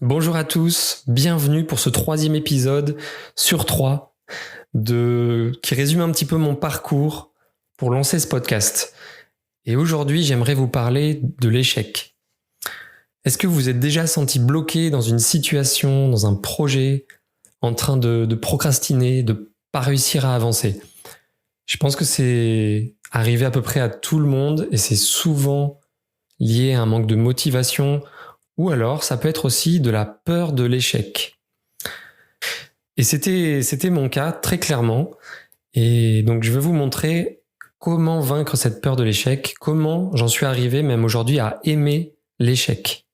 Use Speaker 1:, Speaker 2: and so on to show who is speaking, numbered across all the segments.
Speaker 1: Bonjour à tous, bienvenue pour ce 3e épisode sur 3 qui résume un petit peu mon parcours pour lancer ce podcast. Et aujourd'hui, j'aimerais vous parler de l'échec. Est-ce que vous vous êtes déjà senti bloqué dans une situation, dans un projet, en train de procrastiner, de pas réussir à avancer? Je pense que c'est arrivé à peu près à tout le monde et c'est souvent lié à un manque de motivation, ou alors ça peut être aussi de la peur de l'échec. Et c'était mon cas très clairement. Et donc je vais vous montrer comment vaincre cette peur de l'échec, comment j'en suis arrivé même aujourd'hui à aimer l'échec.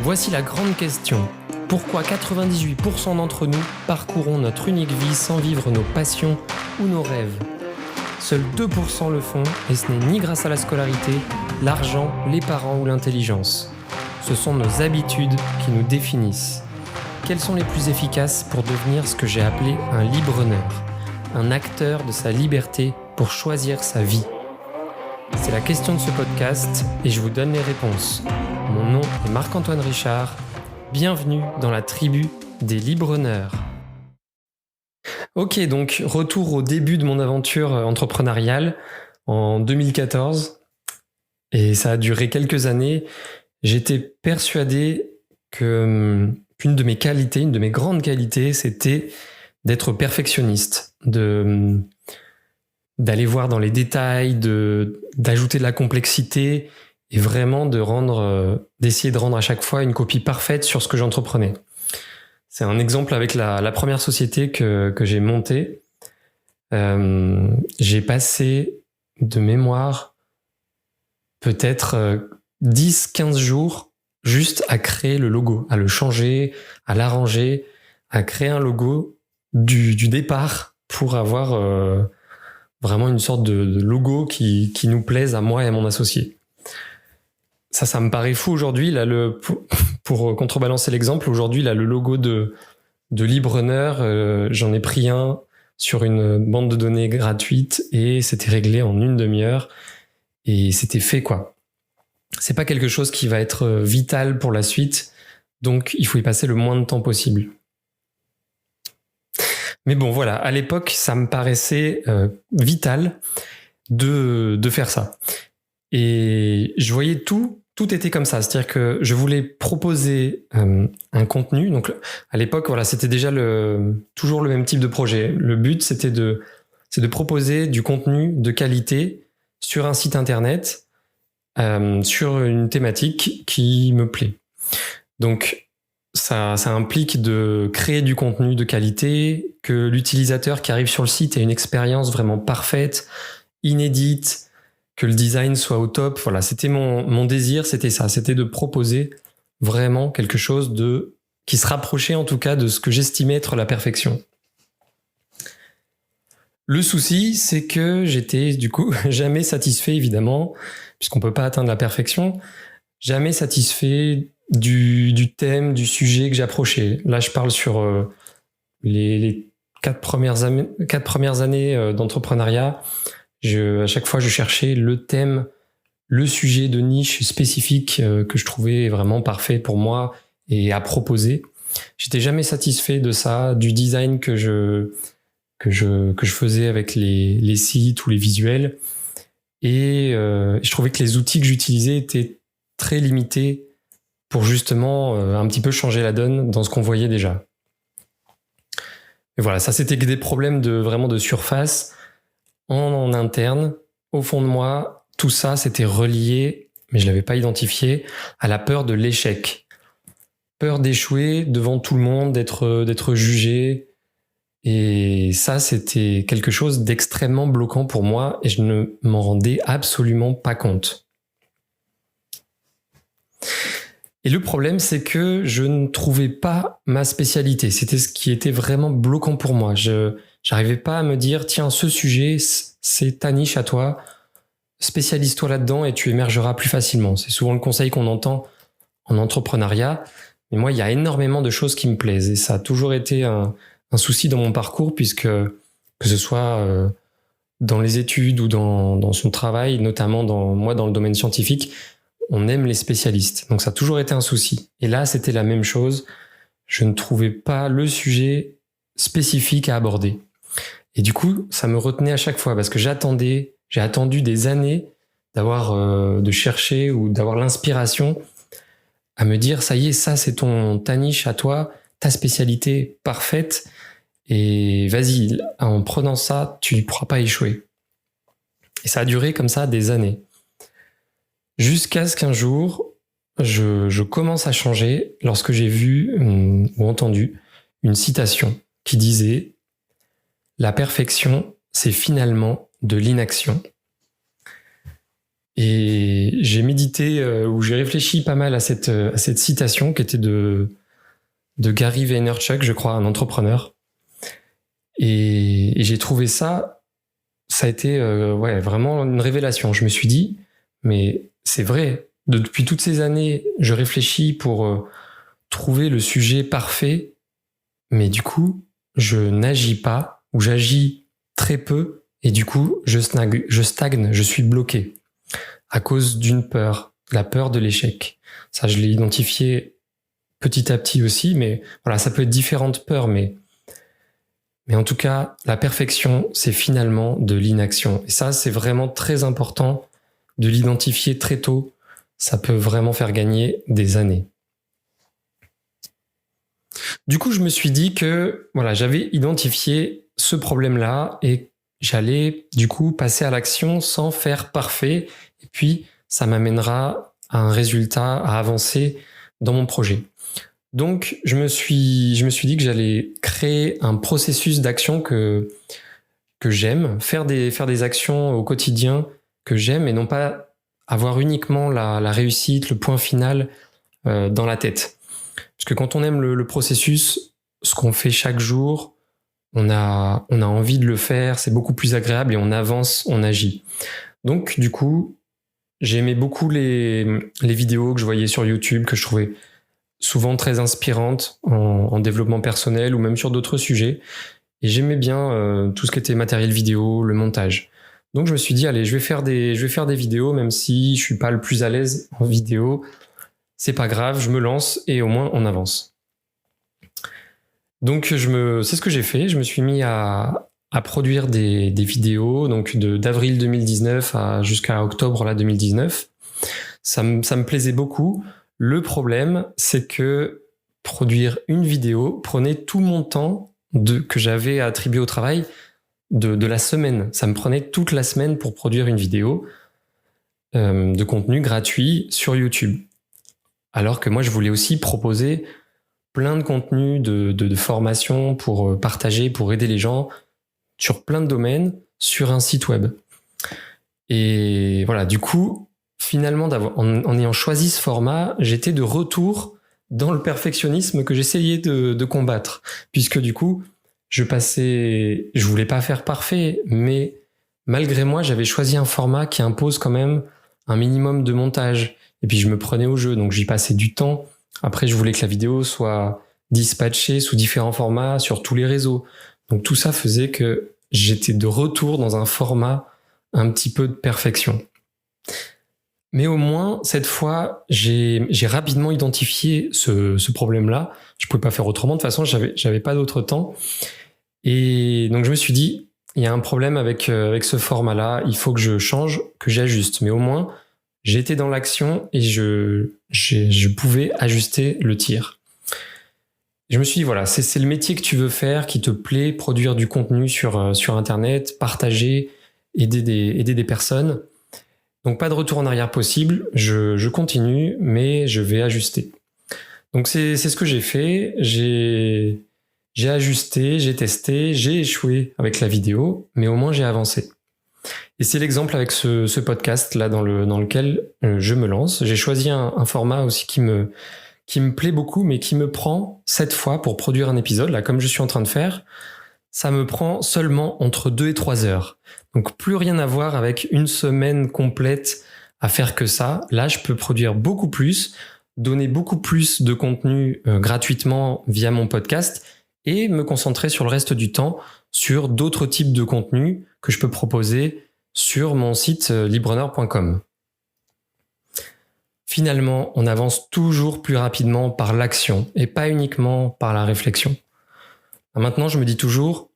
Speaker 1: Voici la grande question. Pourquoi 98% d'entre nous parcourons notre unique vie sans vivre nos passions ou nos rêves ? Seuls 2% le font et ce n'est ni grâce à la scolarité, l'argent, les parents ou l'intelligence. Ce sont nos habitudes qui nous définissent. Quelles sont les plus efficaces pour devenir ce que j'ai appelé un libre-honneur, un acteur de sa liberté pour choisir sa vie? C'est la question de ce podcast et je vous donne les réponses. Mon nom est Marc-Antoine Richard. Bienvenue dans la tribu des libre-honneurs. Ok, donc retour au début de mon aventure entrepreneuriale en 2014 et ça a duré quelques années. J'étais persuadé qu'une de mes qualités, une de mes grandes qualités, c'était d'être perfectionniste, d'aller voir dans les détails, d'ajouter de la complexité et vraiment d'essayer de rendre à chaque fois une copie parfaite sur ce que j'entreprenais. C'est un exemple avec la première société que j'ai montée. J'ai passé de mémoire peut-être 10-15 jours juste à créer le logo, à le changer, à l'arranger, à créer un logo du départ pour avoir vraiment une sorte de logo qui nous plaise à moi et à mon associé. Ça me paraît fou aujourd'hui. Là, pour contrebalancer l'exemple, aujourd'hui, là, le logo de libre-honneur, j'en ai pris un sur une bande de données gratuite et c'était réglé en une demi-heure et c'était fait, quoi. C'est pas quelque chose qui va être vital pour la suite, donc il faut y passer le moins de temps possible. Mais bon, voilà, à l'époque, ça me paraissait vital de faire ça. Et je voyais tout était comme ça, c'est-à-dire que je voulais proposer un contenu. Donc à l'époque, voilà, c'était déjà toujours le même type de projet. Le but, c'est de proposer du contenu de qualité sur un site internet, sur une thématique qui me plaît. Donc ça implique de créer du contenu de qualité, que l'utilisateur qui arrive sur le site ait une expérience vraiment parfaite, inédite, que le design soit au top. Voilà, c'était mon désir, c'était ça, c'était de proposer vraiment quelque chose qui se rapprochait en tout cas de ce que j'estimais être la perfection. Le souci, c'est que j'étais du coup jamais satisfait, évidemment, puisqu'on peut pas atteindre la perfection, jamais satisfait du thème, du sujet que j'approchais. Là, je parle sur les 4 premières années d'entrepreneuriat. À chaque fois, je cherchais le thème, le sujet de niche spécifique que je trouvais vraiment parfait pour moi et à proposer. J'étais jamais satisfait de ça, du design que je faisais avec les sites ou les visuels. Et je trouvais que les outils que j'utilisais étaient très limités pour justement un petit peu changer la donne dans ce qu'on voyait déjà. Et voilà, ça c'était des problèmes vraiment de surface. En interne, au fond de moi, tout ça c'était relié, mais je l'avais pas identifié, à la peur de l'échec. Peur d'échouer devant tout le monde, d'être jugé. Et ça, c'était quelque chose d'extrêmement bloquant pour moi et je ne m'en rendais absolument pas compte. Et le problème, c'est que je ne trouvais pas ma spécialité. C'était ce qui était vraiment bloquant pour moi. Je n'arrivais pas à me dire, tiens, ce sujet, c'est ta niche à toi. Spécialise-toi là-dedans et tu émergeras plus facilement. C'est souvent le conseil qu'on entend en entrepreneuriat. Mais moi, il y a énormément de choses qui me plaisent. Et ça a toujours été un souci dans mon parcours, puisque que ce soit dans les études ou dans son travail, notamment dans le domaine scientifique, on aime les spécialistes. Donc ça a toujours été un souci. Et là, c'était la même chose. Je ne trouvais pas le sujet spécifique à aborder. Et du coup, ça me retenait à chaque fois parce que j'ai attendu des années de chercher ou d'avoir l'inspiration à me dire, ça y est, ça c'est ta niche à toi, ta spécialité parfaite. Et vas-y, en prenant ça, tu ne pourras pas échouer. Et ça a duré comme ça des années. Jusqu'à ce qu'un jour, je commence à changer lorsque j'ai vu ou entendu une citation qui disait « La perfection, c'est finalement de l'inaction ». Et j'ai médité ou j'ai réfléchi pas mal à cette citation qui était de Gary Vaynerchuk, je crois, un entrepreneur. Et j'ai trouvé ça a été vraiment une révélation. Je me suis dit, mais c'est vrai, depuis toutes ces années, je réfléchis pour trouver le sujet parfait, mais du coup, je n'agis pas, ou j'agis très peu, et du coup, je stagne, je suis bloqué, à cause d'une peur, la peur de l'échec. Ça, je l'ai identifié petit à petit aussi, mais voilà, ça peut être différentes peurs, mais en tout cas, la perfection, c'est finalement de l'inaction. Et ça, c'est vraiment très important de l'identifier très tôt. Ça peut vraiment faire gagner des années. Du coup, je me suis dit que voilà, j'avais identifié ce problème-là et j'allais du coup passer à l'action sans faire parfait. Et puis, ça m'amènera à un résultat, à avancer dans mon projet. Donc, je me suis dit que j'allais créer un processus d'action que j'aime, faire des actions au quotidien que j'aime et non pas avoir uniquement la réussite, le point final dans la tête. Parce que quand on aime le processus, ce qu'on fait chaque jour, on a envie de le faire, c'est beaucoup plus agréable et on avance, on agit. Donc, du coup, j'aimais beaucoup les vidéos que je voyais sur YouTube, que je trouvais souvent très inspirante en développement personnel ou même sur d'autres sujets. Et j'aimais bien tout ce qui était matériel vidéo, le montage. Donc je me suis dit, allez, je vais faire des vidéos, même si je suis pas le plus à l'aise en vidéo. C'est pas grave, je me lance et au moins on avance. Donc c'est ce que j'ai fait. Je me suis mis à produire des vidéos, donc d'avril 2019 jusqu'à octobre 2019. Ça me plaisait beaucoup. Le problème, c'est que produire une vidéo prenait tout mon temps que j'avais attribué au travail de la semaine. Ça me prenait toute la semaine pour produire une vidéo de contenu gratuit sur YouTube. Alors que moi, je voulais aussi proposer plein de contenus de formation pour partager, pour aider les gens sur plein de domaines sur un site web. Et voilà, du coup, finalement, en ayant choisi ce format, j'étais de retour dans le perfectionnisme que j'essayais de combattre. Puisque du coup, je voulais pas faire parfait, mais malgré moi, j'avais choisi un format qui impose quand même un minimum de montage. Et puis je me prenais au jeu, donc j'y passais du temps. Après, je voulais que la vidéo soit dispatchée sous différents formats sur tous les réseaux. Donc tout ça faisait que j'étais de retour dans un format un petit peu de perfection. Mais au moins, cette fois, j'ai rapidement identifié ce problème-là. Je pouvais pas faire autrement. De toute façon, j'avais pas d'autre temps. Et donc, je me suis dit, il y a un problème avec ce format-là. Il faut que je change, que j'ajuste. Mais au moins, j'étais dans l'action et je pouvais ajuster le tir. Je me suis dit, voilà, c'est le métier que tu veux faire, qui te plaît, produire du contenu sur Internet, partager, aider des personnes. Donc pas de retour en arrière possible, je continue, mais je vais ajuster. Donc c'est ce que j'ai fait, j'ai ajusté, j'ai testé, j'ai échoué avec la vidéo, mais au moins j'ai avancé. Et c'est l'exemple avec ce podcast là dans lequel je me lance. J'ai choisi un format aussi qui me plaît beaucoup, mais qui me prend 7 fois pour produire un épisode, là comme je suis en train de faire. Ça me prend seulement entre 2 et 3 heures. Donc plus rien à voir avec une semaine complète à faire que ça. Là, je peux produire beaucoup plus, donner beaucoup plus de contenu gratuitement via mon podcast et me concentrer sur le reste du temps sur d'autres types de contenus que je peux proposer sur mon site librepreneur.com. finalement, on avance toujours plus rapidement par l'action et pas uniquement par la réflexion. Maintenant, je me dis toujours,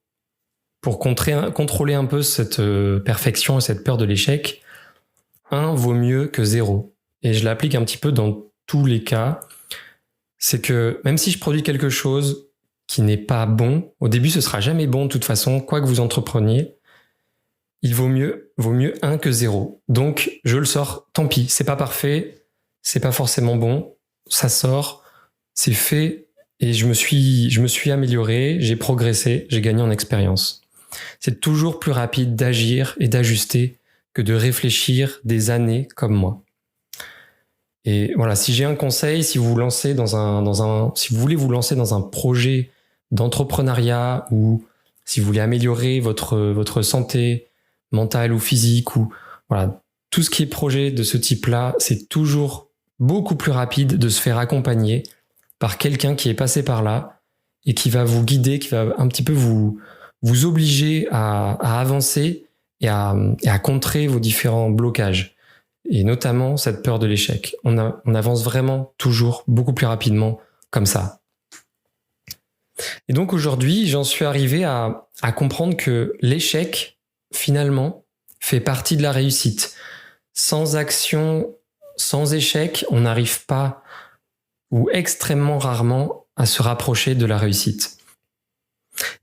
Speaker 1: pour contrôler un peu cette perfection et cette peur de l'échec, 1 vaut mieux que 0. Et je l'applique un petit peu dans tous les cas. C'est que même si je produis quelque chose qui n'est pas bon, au début ce sera jamais bon de toute façon, quoi que vous entrepreniez, il vaut mieux 1 que 0. Donc je le sors, tant pis, c'est pas parfait, c'est pas forcément bon, ça sort, c'est fait et je me suis amélioré, j'ai progressé, j'ai gagné en expérience. C'est toujours plus rapide d'agir et d'ajuster que de réfléchir des années comme moi. Et voilà, si j'ai un conseil, si vous vous lancez si vous voulez vous lancer dans un projet d'entrepreneuriat ou si vous voulez améliorer votre santé mentale ou physique ou voilà, tout ce qui est projet de ce type-là, c'est toujours beaucoup plus rapide de se faire accompagner par quelqu'un qui est passé par là et qui va vous guider, qui va un petit peu vous obliger à avancer et à contrer vos différents blocages. Et notamment cette peur de l'échec. On avance vraiment toujours beaucoup plus rapidement comme ça. Et donc aujourd'hui, j'en suis arrivé à comprendre que l'échec, finalement, fait partie de la réussite. Sans action, sans échec, on n'arrive pas, ou extrêmement rarement, à se rapprocher de la réussite.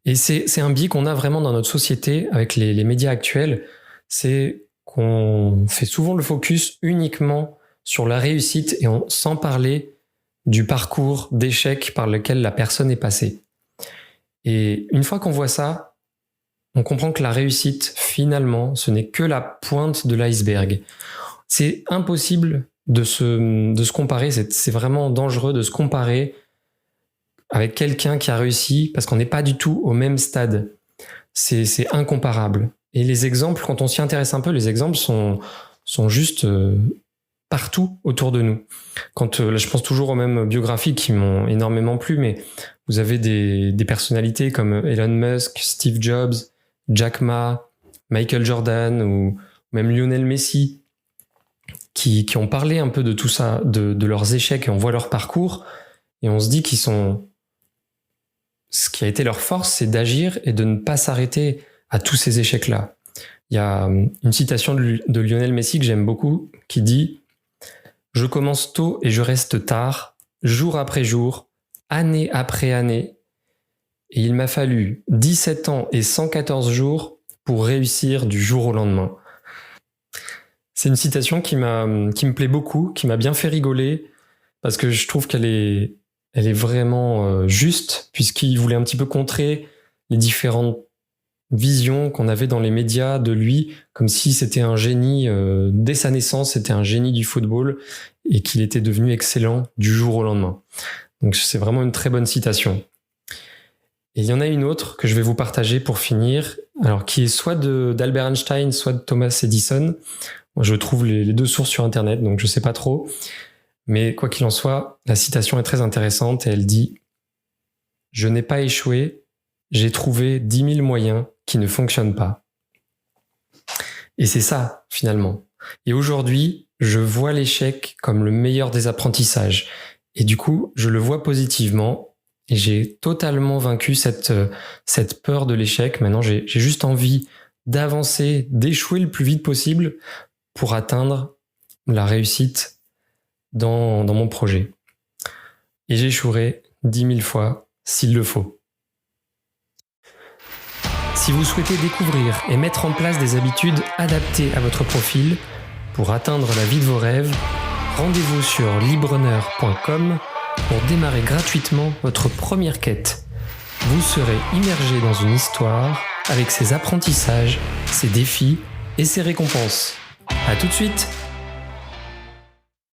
Speaker 1: Et c'est un biais qu'on a vraiment dans notre société avec les médias actuels, c'est qu'on fait souvent le focus uniquement sur la réussite et sans parler du parcours d'échec par lequel la personne est passée. Et une fois qu'on voit ça, on comprend que la réussite, finalement, ce n'est que la pointe de l'iceberg. C'est impossible de se comparer, c'est vraiment dangereux de se comparer avec quelqu'un qui a réussi parce qu'on n'est pas du tout au même stade. C'est incomparable. Et les exemples, quand on s'y intéresse un peu, les exemples sont juste partout autour de nous. Là, je pense toujours aux mêmes biographies qui m'ont énormément plu, mais vous avez des personnalités comme Elon Musk, Steve Jobs, Jack Ma, Michael Jordan ou même Lionel Messi qui ont parlé un peu de tout ça, de leurs échecs, et on voit leur parcours et on se dit ce qui a été leur force, c'est d'agir et de ne pas s'arrêter à tous ces échecs-là. Il y a une citation de Lionel Messi que j'aime beaucoup qui dit « Je commence tôt et je reste tard, jour après jour, année après année, et il m'a fallu 17 ans et 114 jours pour réussir du jour au lendemain. » C'est une citation qui me plaît beaucoup, qui m'a bien fait rigoler, parce que je trouve qu'elle est vraiment juste, puisqu'il voulait un petit peu contrer les différentes visions qu'on avait dans les médias de lui, comme si c'était un génie, dès sa naissance, c'était un génie du football, et qu'il était devenu excellent du jour au lendemain. Donc c'est vraiment une très bonne citation. Et il y en a une autre que je vais vous partager pour finir, alors qui est soit d'Albert Einstein, soit de Thomas Edison. Moi, je trouve les deux sources sur Internet, donc je sais pas trop. Mais quoi qu'il en soit, la citation est très intéressante et elle dit « Je n'ai pas échoué, j'ai trouvé 10 000 moyens qui ne fonctionnent pas. » Et c'est ça, finalement. Et aujourd'hui, je vois l'échec comme le meilleur des apprentissages. Et du coup, je le vois positivement et j'ai totalement vaincu cette peur de l'échec. Maintenant, j'ai juste envie d'avancer, d'échouer le plus vite possible pour atteindre la réussite dans mon projet. Et j'échouerai 10 000 fois s'il le faut. Si vous souhaitez découvrir et mettre en place des habitudes adaptées à votre profil pour atteindre la vie de vos rêves, rendez-vous sur libreneur.com pour démarrer gratuitement votre première quête. Vous serez immergé dans une histoire avec ses apprentissages, ses défis et ses récompenses. À tout de suite!